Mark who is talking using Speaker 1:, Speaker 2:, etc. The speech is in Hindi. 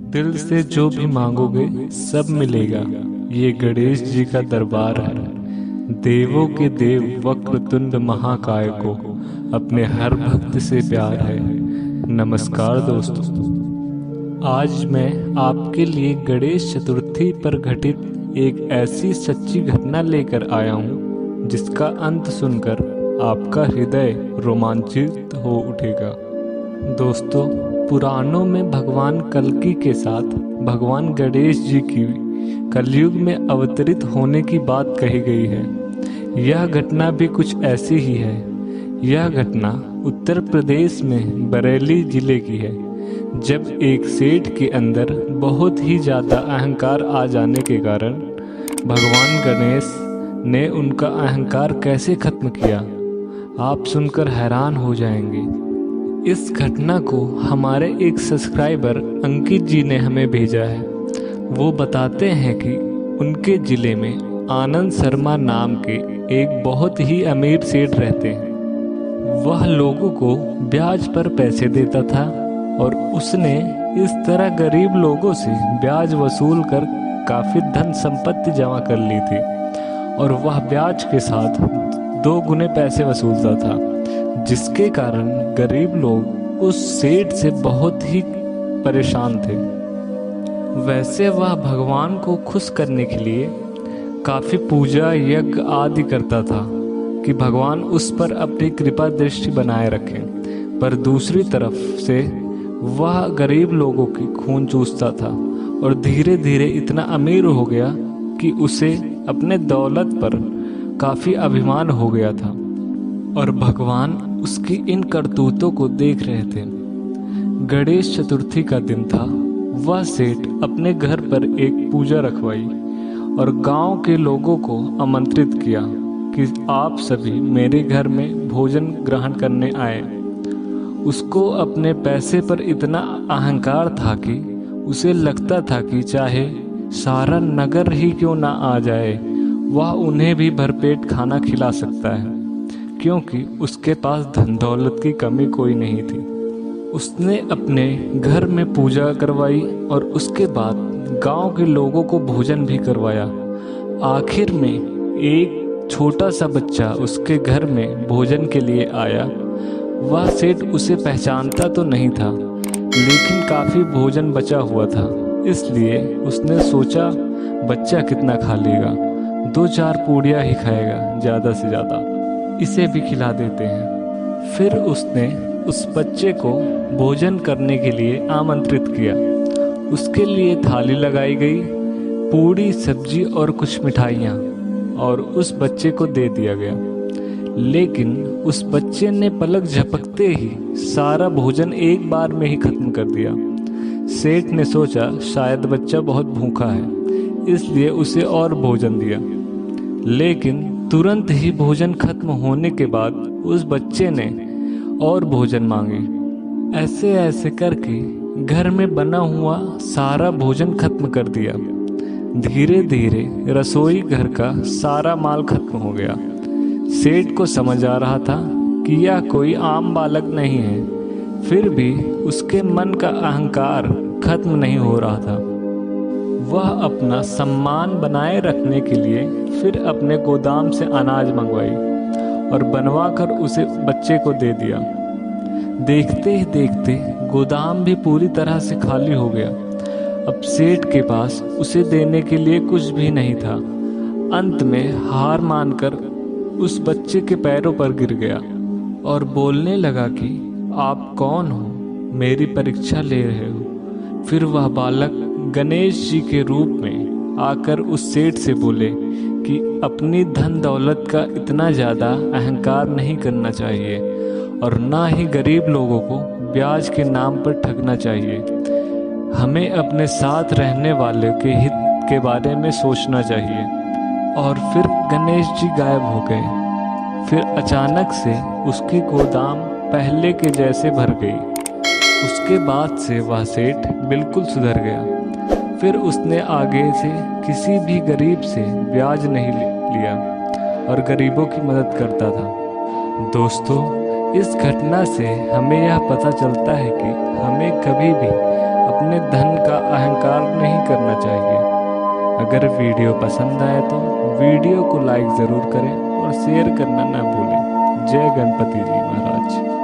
Speaker 1: दिल से जो भी मांगोगे सब मिलेगा। ये गणेश जी का दरबार है। देवों के देव वक्रतुंड महाकाय को अपने हर भक्त से प्यार है। नमस्कार दोस्तों, आज मैं आपके लिए गणेश चतुर्थी पर घटित एक ऐसी सच्ची घटना लेकर आया हूँ जिसका अंत सुनकर आपका हृदय रोमांचित हो उठेगा। दोस्तों, पुराणों में भगवान कल्कि के साथ भगवान गणेश जी की कलयुग में अवतरित होने की बात कही गई है। यह घटना भी कुछ ऐसी ही है। यह घटना उत्तर प्रदेश में बरेली जिले की है, जब एक सेठ के अंदर बहुत ही ज़्यादा अहंकार आ जाने के कारण भगवान गणेश ने उनका अहंकार कैसे खत्म किया, आप सुनकर हैरान हो जाएंगे। इस घटना को हमारे एक सब्सक्राइबर अंकित जी ने हमें भेजा है। वो बताते हैं कि उनके ज़िले में आनंद शर्मा नाम के एक बहुत ही अमीर सेठ रहते हैं। वह लोगों को ब्याज पर पैसे देता था और उसने इस तरह गरीब लोगों से ब्याज वसूल कर काफ़ी धन संपत्ति जमा कर ली थी और वह ब्याज के साथ 2 गुने पैसे वसूलता था, जिसके कारण गरीब लोग उस सेठ से बहुत ही परेशान थे। वैसे वह भगवान को खुश करने के लिए काफ़ी पूजा यज्ञ आदि करता था कि भगवान उस पर अपनी कृपा दृष्टि बनाए रखें, पर दूसरी तरफ से वह गरीब लोगों की खून चूसता था और धीरे धीरे इतना अमीर हो गया कि उसे अपने दौलत पर काफ़ी अभिमान हो गया था और भगवान उसकी इन करतूतों को देख रहे थे। गणेश चतुर्थी का दिन था। वह सेठ अपने घर पर एक पूजा रखवाई और गांव के लोगों को आमंत्रित किया कि आप सभी मेरे घर में भोजन ग्रहण करने आए। उसको अपने पैसे पर इतना अहंकार था कि उसे लगता था कि चाहे सारा नगर ही क्यों ना आ जाए, वह उन्हें भी भरपेट खाना खिला सकता है, क्योंकि उसके पास धन दौलत की कमी कोई नहीं थी। उसने अपने घर में पूजा करवाई और उसके बाद गांव के लोगों को भोजन भी करवाया। आखिर में एक छोटा सा बच्चा उसके घर में भोजन के लिए आया। वह सेठ उसे पहचानता तो नहीं था, लेकिन काफ़ी भोजन बचा हुआ था, इसलिए उसने सोचा बच्चा कितना खा लेगा, 2-4 पूड़ियाँ ही खाएगा ज़्यादा से ज़्यादा, इसे भी खिला देते हैं। फिर उसने उस बच्चे को भोजन करने के लिए आमंत्रित किया। उसके लिए थाली लगाई गई, पूड़ी सब्जी और कुछ मिठाइयाँ, और उस बच्चे को दे दिया गया। लेकिन उस बच्चे ने पलक झपकते ही सारा भोजन एक बार में ही खत्म कर दिया। सेठ ने सोचा शायद बच्चा बहुत भूखा है, इसलिए उसे और भोजन दिया। लेकिन तुरंत ही भोजन खत्म होने के बाद उस बच्चे ने और भोजन मांगे। ऐसे ऐसे करके घर में बना हुआ सारा भोजन खत्म कर दिया। धीरे धीरे रसोई घर का सारा माल खत्म हो गया। सेठ को समझ आ रहा था कि यह कोई आम बालक नहीं है, फिर भी उसके मन का अहंकार खत्म नहीं हो रहा था। वह अपना सम्मान बनाए रखने के लिए फिर अपने गोदाम से अनाज मंगवाई और बनवा कर उसे बच्चे को दे दिया। देखते ही देखते गोदाम भी पूरी तरह से खाली हो गया। अब सेठ के पास उसे देने के लिए कुछ भी नहीं था। अंत में हार मानकर उस बच्चे के पैरों पर गिर गया और बोलने लगा कि आप कौन हो, मेरी परीक्षा ले रहे हो। फिर वह बालक गणेश जी के रूप में आकर उस सेठ से बोले कि अपनी धन दौलत का इतना ज़्यादा अहंकार नहीं करना चाहिए और ना ही गरीब लोगों को ब्याज के नाम पर ठगना चाहिए। हमें अपने साथ रहने वाले के हित के बारे में सोचना चाहिए। और फिर गणेश जी गायब हो गए। फिर अचानक से उसकी गोदाम पहले के जैसे भर गई। उसके बाद से वह सेठ बिल्कुल सुधर गया। फिर उसने आगे से किसी भी गरीब से ब्याज नहीं लिया और गरीबों की मदद करता था। दोस्तों, इस घटना से हमें यह पता चलता है कि हमें कभी भी अपने धन का करना चाहिए। अगर वीडियो पसंद आए तो वीडियो को लाइक ज़रूर करें और शेयर करना ना भूलें। जय गणपति जी महाराज।